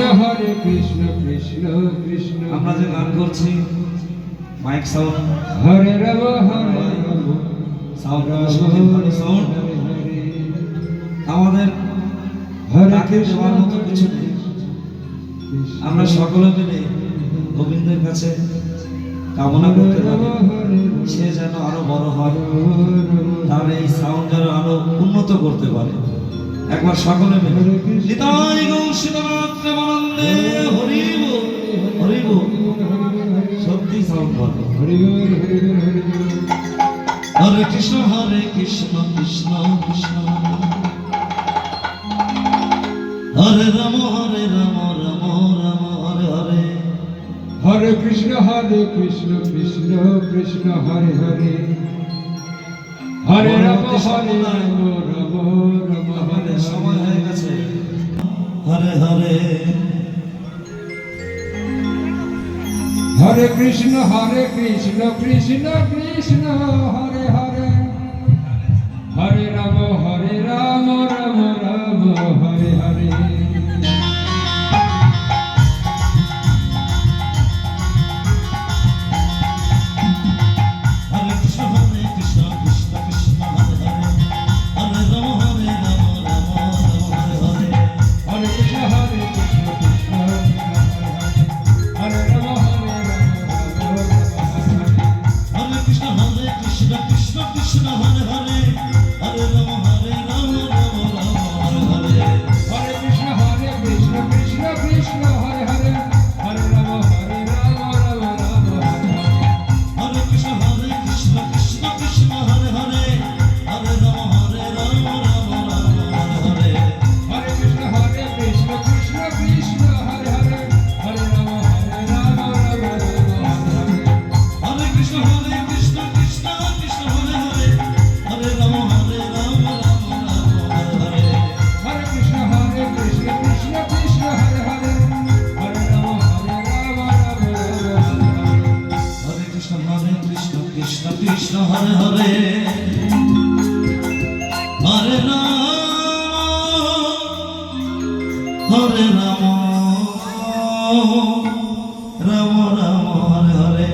হরে কৃষ্ণ কৃষ্ণ কৃষ্ণ। আমরা যে গান করছি মাইক সাউন্ড হরে রাম হরে রাম সাউন্ড রাম সাউন্ড হরে হরে। আমাদের হরে তাকে কৃষ্ণ দেওয়ার মতো কিছু নেই। আমরা সকলে মিলে গোবিন্দের কাছে কামনা করতে পারি সে যেন আরো বড় হয়, তার এই সাউন্ড যেন আরো উন্নত করতে পারে। একবার সকলে মিলে নিতাই গৌর সীতানাথ প্রেমানন্দে হরি বল হরি বল। সত্যি সাউন্ড ভালো। হরি বল হরি বল হরি বল। হরে কৃষ্ণ কৃষ্ণ কৃষ্ণ হরে রাম রাম রাম হরে হরে। হরে কৃষ্ণ কৃষ্ণ কৃষ্ণ হরে হরে। হরে রাম হরে রাম রাম রাম হরে আমাদের সময় হয়ে গেছে। হরে হরে হরে কৃষ্ণ কৃষ্ণ কৃষ্ণ হরে হরে। হরে রাম রাম রাম হরে হরে। হরে কৃষ্ণ কৃষ্ণ কৃষ্ণ হরে হরে। হরে রাম রাম হরে হরে। হরে কৃষ্ণ কৃষ্ণ কৃষ্ণ হরে রাম রাম রাম হরে কৃষ্ণ কৃষ্ণ কৃষ্ণ হরে হরে। হরে রাম রাম হরে হরে। হরে কৃষ্ণ কৃষ্ণ কৃষ্ণ হরে হরে। হরে রাম রাম রাম হরে হরে। হরে কৃষ্ণ কৃষ্ণ কৃষ্ণ হরে হরে। হরে রাম রাম হরে হরে। হরে কৃষ্ণ কৃষ্ণ কৃষ্ণ হরে হরে। হরে রাম রাম হরে হরে। হরে কৃষ্ণ কৃষ্ণ কৃষ্ণ হরে হরে। হরে রাম হরে হরে। হরে কৃষ্ণ কৃষ্ণ কৃষ্ণ হরে হরে। হরে রাম হরে কৃষ্ণ কৃষ্ণ কৃষ্ণ হরে হরে। হরে রাম রাম রাম হরে হরে।